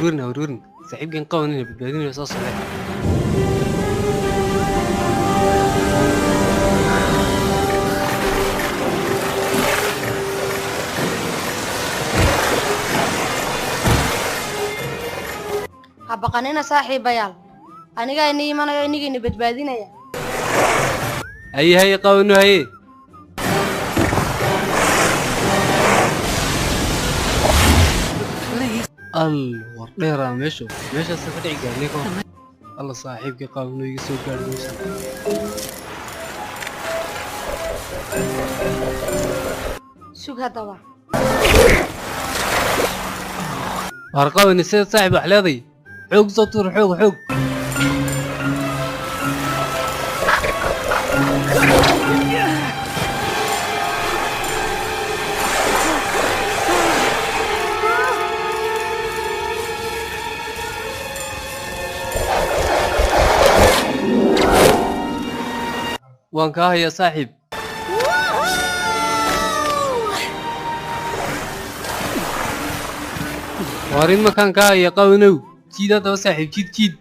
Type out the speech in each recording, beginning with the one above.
ورورنا صاحب كان قوي بدبادين رصاص عليه. habaqanina saaxiibayaal aniga inii imanayo inigina badbaadinaya هي قوي انه هي الورديرة مشو سفري قاليكو الله صاحبك قوي انه يسوق قالوش sug hadaba ارقاوي نسيت صاحب احلاضي حوق سطور حوق وانكاه يا صاحب وارين مكان كاه يا قاونو جيدا تو صاحب جيد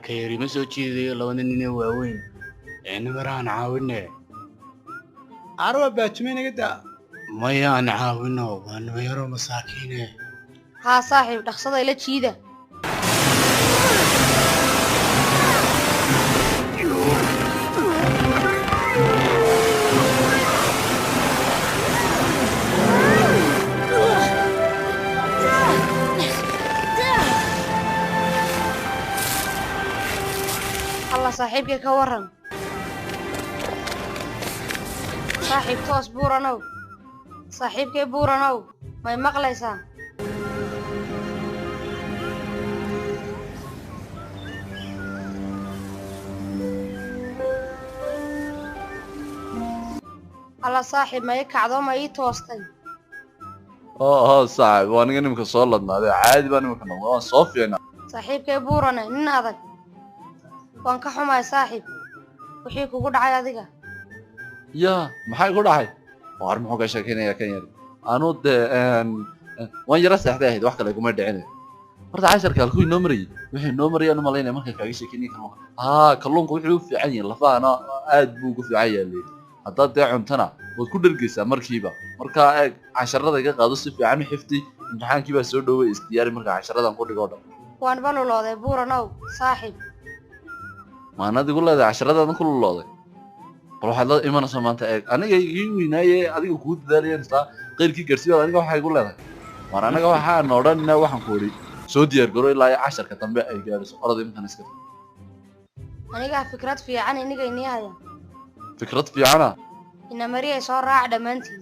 arkayri ma soo jeedayo labada nin ee waaweyn ee nimaraan caawinay arwa baajimeenaga daa maya aan caawino waa nimayaro masaakiine haa saaxiib dhaqsada ila jiida صاحبك كورن صاحب توس بورانو صاحبك بورانو ما يمقليسان الله صاحب ما يكعدو ما يتوستي صاحب وانا نمك صولدنا هذا عادي بان نمك نوضان صوفينا صاحبك بورانا نين هذاك waan ka xumahay saaxiib wixii kugu dhacay adiga maxay ku dhacay war muxuu ka sheekeynaya kan yar aanu waan yara saxdeeyd wax kale kuma dhicin horta casharka halkuu inoo marayay wixii inoo marayay anu malaynay marka kaaga sheekeynay kalluunka wuxuu u fiican yahay lafaana aad buu ugu fiican yahay haddaad dee cuntana waad ku dhergaysaa markiiba markaa eeg casharada iga qaado si fiican u xifdi imtixaankii baa soo dhoway isdiyaari markaa casharadan ku dhigo dhan waan balulooday buuranow saaxiib maan adigu leedahay casharadadan ku lulooday bal waxaad la imanaysaa maanta eeg aniga ii weynaaye adiga kuu dadaalayeen istaa qayrkii gaarsiibaad aniga waxaa igu leedahay waar anaga waxaan odhanina waxaan ku idhi soo diyaar garo ilaa casharka dambe ay gaadhiso orada iminkan iska aniga fikrad fiican iniga inii haya fikrad fiicana ina mariyay soo raac dhammaantiin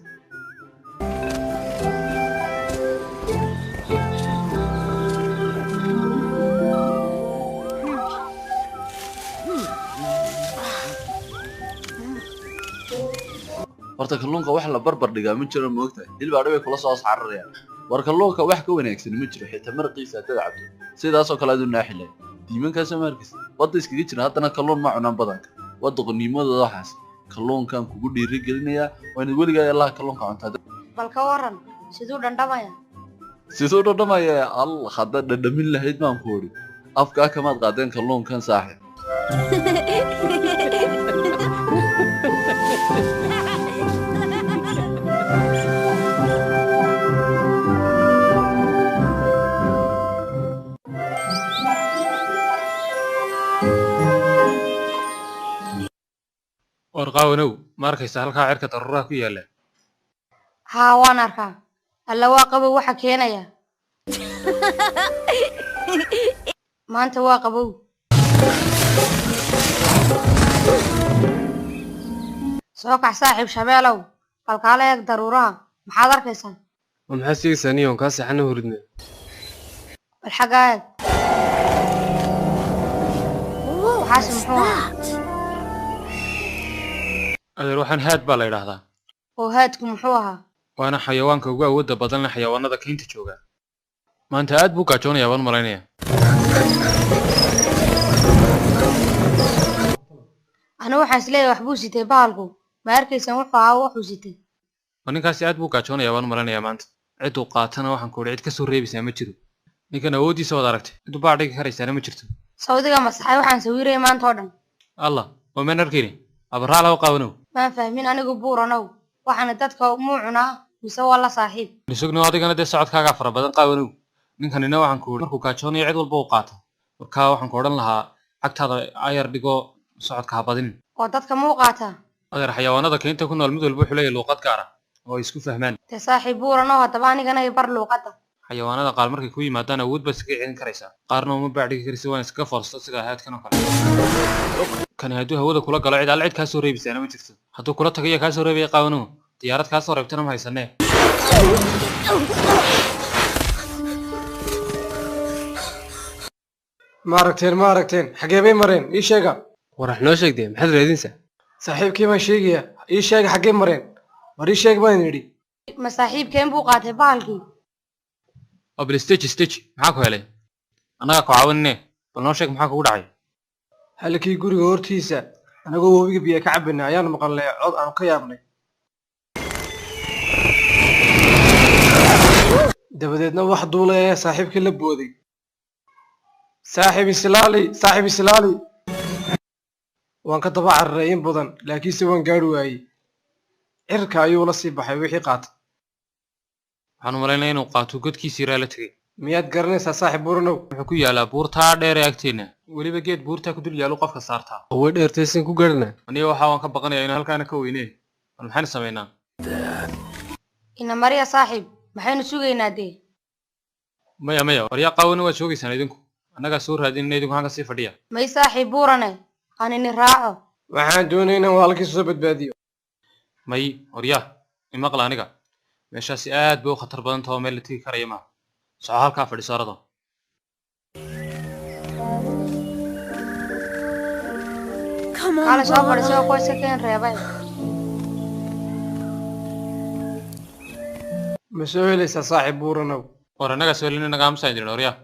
horta kalluunka wax la barbar dhigaa ma jiro moogtahay hilbaa dhaway kula soo saararayaan war kalluunka wax ka wanaagsan ma jiro xitaa marqiisa haddaad cabto sidaasoo kale aad u naaxilay diimankaas markiis wadda iskaga jira haddana kalluun ma cunaan badanka wadda qaniimadooda waxaas kalluunkan kugu dhiirigelinayaa waa inaad weligaa allaha kalluunka cuntaa bal ka waran siduu dhandhamaya allah haddaad dhadhamin lahayd baan ku odhi afkaa kamaad qaadeen kalluunkan saaxiib warqaawanow ma arkaysa halkaa cirka daruuraha ku yaala haa waan arkaa alla waa qabow waxa keenaya maanta waa qabow سوكع صاحب شبالو قالك ضرورها محاضر كيسان ومحاسيك ثانية وكاسي حنا وردنا الحقائق وحاسم محوها روحان هاد baa la yiraahdaa وهادكم محوها waana xayawaanka ugu awoodda badan leh xayawaanada keynta jooga maanta aad buu gaajoonayaa baan malaynaya أنا waxaan isleeyahay wax buu sitay bahalku ma arkaysan wuxuu sitay ninkaasi aad buu gaajoonayaa baan malaynaya maanta cid uu qaatana waxaan ku cid ka soo reebisaa ma jiro ninkan awoodiisa wada aragtay intuu baa dhigi karaysaa ma jirto sawdiga masaxay waxaan sawiray maanta oo dhan allah oo ma narkini abraala oo qaawno ma fahmin anigu buuranow waxaan dadka muu cunaa mise waa la saaxiib nisugno adigana de socodkaaga fara badan qaawno ninkanina waxaan ku markuu gaajoonayo cid walba uu qaato marka waxaan ku oran lahaa cagtaada ayar dhigo socodka ha badin oo dadka muu qaataa adeer xayawaanada keynta ku nool mid walba wuxuu leeyahay luuqad gaar ah oo ay isku fahmaan te saaxiib buuranow haddaba anigana bar luuqadda xayawaanada qaar markay ku yimaadaan awood baad iskaga celin karaysaa qaarna uma baacdhigi karaysa waan iskaga foorsto sida haadkan oo kale kani hadduu hawada kula galo cid alla cid kaa soo reebisaana ma jirto hadduu kula tagayo kaa soo reebaya qaawano diyaarad kaa soo reebtana ma haysanee ما aragteen xagee bay mareen ii sheega warax noo sheegtay maxaad raadinaysaa saaxiibkii baan sheegaya ii sheega xagee mareen war ii sheeg baan yidhi ma saaxiibkeen buu qaatay bahalkii abl stage maxaa ku helay annaga ku caawinne bal noo sheeg maxaa kugu dhacay halkii guriga hortiisa anagoo webiga biyo ka cabinay ayaan maqalnay cod aan ka yaabnay dabadeedna wax duulaya saaxiibkii la booday saaxiib islaali waan ka daba cararay in badan laakiinse waan gaari waayey cirka ayuu la sii baxay wixii qaatay waxaan u malaynaya inuu qaato godkiisii raa la tegey miyaad garanaysaa saaxiib buuranow wuxuu ku yaalaa buurtaa dheer ee agteena weliba geed buurtaa ku dul yaalu qofka saartaa oo way dheertaysan ku garana aniga waxaa waan ka baqanayaa inaan halkaana ka weynee bal maxaynu samaynaa ina mariya saaxiib maxaynu sugaynaa dee maya waryaa qaawani waad joogaysaan idinku annagaa soo raadinina idinku halka sii fadhiya may saaxiib buurane aan ini raaco waxaan doonaynaa waa halkiisa soo badbaadiyo may waryaa imaqla aniga meeshaasi aad bay u khatar badan taho meel la tegi karaya maaha soco halkaa fadhiso arado kaale soo fadhiso qoyska keen reebay ma soo helaysaa saaxiib buuranow war annagaa soo helina naga aamusaan jirin waryaa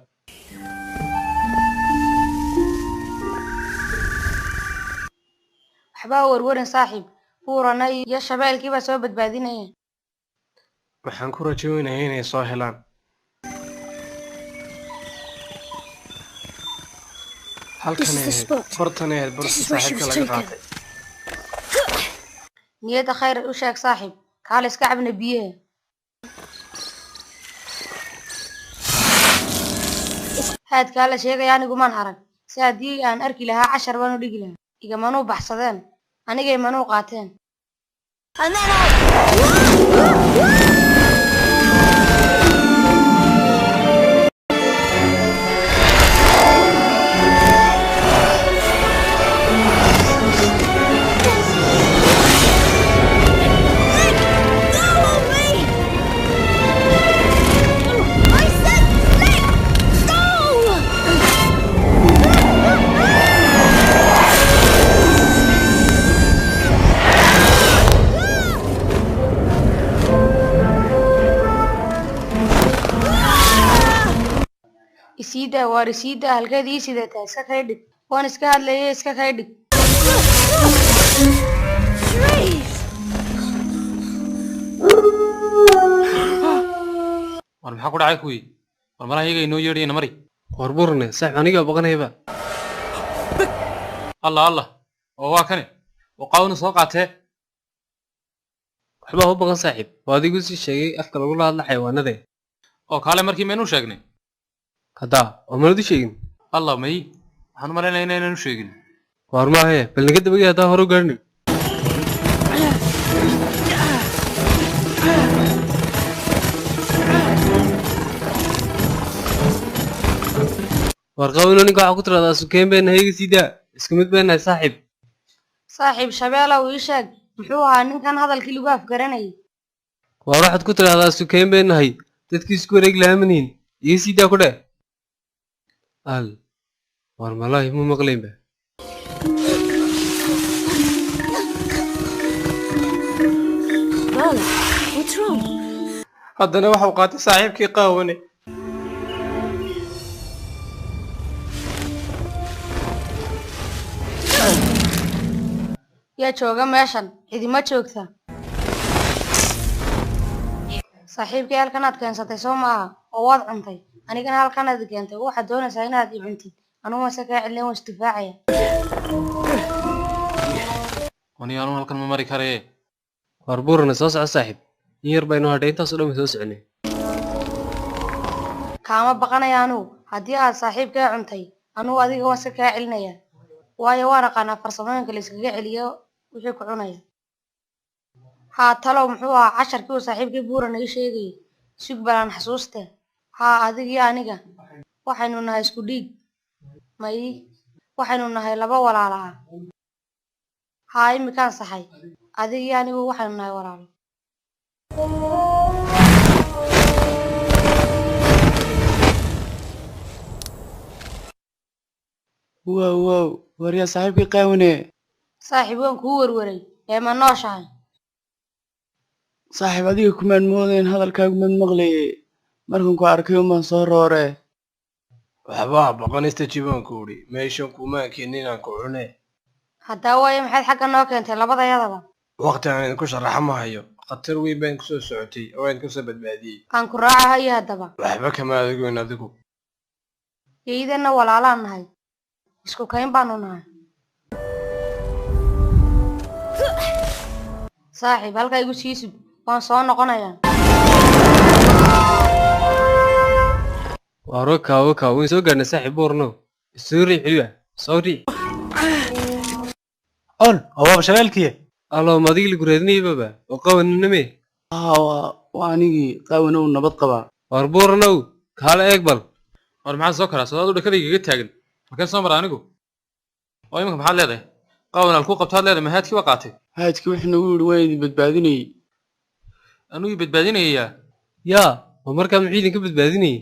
waxbaa warwarin saaxiib buurana iyo shabeelkii baa soo badbaadinaya waxaan ku rajoonayaa inay soo helaan halkan bartan barta saaxiibka laga qaatay niyadda khayr u sheeg saaxiib kaale iska cabna biyaha haadkaa la sheegaya anigumaan arag si haddii aan arki lahaa cashar baan u dhigi lahaa igamanuu baxsadeen anigay manuu qaateen isiida waar isiida halkeed ii sidataa iska kay dhig waan iska hadlayay iska kay dhig war maxaa ku dhacay kuwii war malaha iyaga inoo yeedhayna mari war buurane saaxiib anigaa baqanayba allah oo waa kane oo qaawna soo qaatee waxbaa u baqan saaxiib waa adigu sii sheegay afka lagula hadla xayawaanade oo kaale markii maynu sheegnay haddaa oo manadu sheegin allah may waxaan u malaynaya inaynanu sheegin waar maahe bal naga dabagay haddaa hore u gaarhnin war qaawino ninka waxaa ku tiraahdaa sukeen beenna hayga sii daa isku mid beennahay saaxiib saaxiib shabeelow ii sheeg muxuu ahaa ninkan hadalkii lagu afgaranayay waar waxaad ku tidhaahdaa sukeyn bay nahay dadkii isku wareeg laamaniin iyo siidaa ku dheh al waar malaahi mu maqlaynba haddana waxau qaatay saaxiibkii qaawane yaa jooga meeshan cidima joogta saaxiibkii halkanaad keensatay soo maaha oo waad cuntay anigana halkanaad keentay waxaad doonaysaa inaad i cuntid aniguma se kaa celin waan isdifaacaya wani anu halkan ma mari karee waar buurana soo soco saaxiib in yar baynu hadhay intaasoo dhan way soo soconay kaama baqanaya anugu haddii aad saaxiibkaa cuntay anugu adiga waan se kaa celinaya waayo waan aqaanaa farsamooyinka la iskaga celiyo wixii ku cunaya haa talow muxuu ahaa casharkii uu saaxiibkii buura naga sheegayay sug balaan xasuuste haa adigii aniga waxaynu nahay isku dhiig may waxaynu nahay laba walaala ah haa imikaan saxay adigii anigu waxaynu nahay walaalo wow waryaa saaxiibkii qaawane saaxiib waan kuu werwaray ee ma nooshahay saaxiib adiga kumaan moodayn hadalkaagu mad maqlaye markan ku arkay umaan soo roore waxbaa baqanista jibaanku udhi meeshan kumaan keenin inaan ku cune haddaa waayo maxaad xagga noo keentay labadayadaba waqti aan idinku sharaxa ma hayo khatar weyn baan kusoo socotay oo aan kusoo badbaadiyey aan ku raaca hayo haddaba waxba kama adigoyn adigu yeydanna walaalaan nahay isku kayn baanu nahay saaxiib halkaa igu sii sug waan soo noqonayaa waar wakaa wayn soo gaadhnay saaxiib buurno isoo riix xiliwa soo riix on awaaba shabaalkiya allow ma adigii lagu raadinayababa oo qawaniname waa anigii qaawane uu nabad qabaa waar buuranow kaala eeg bal war maxaad soo karaa soodaadu dhakadaygaga taagan markeen soo mara anigu oo iminka maxaad leedahay qaawan alkuu qabtaad leedahay mahaadkii waa qaatay haadkii wuxuu nagu yidhi waan idin badbaadinayey anuu ii badbaadinayaa yaa oo markaa muxuu idinka badbaadinayay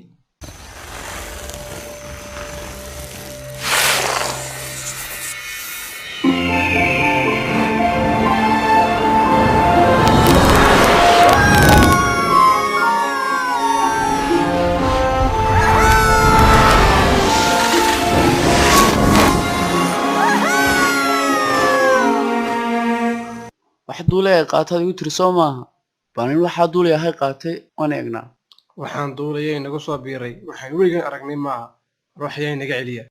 wax duule ay qaataad igu tiri soo maaha baanin waxaa duulay ahay qaatay waan eegnaa waxaan duulayay inagu soo biiray waxaan weligan aragnay maaha ruux ayaa inaga celiya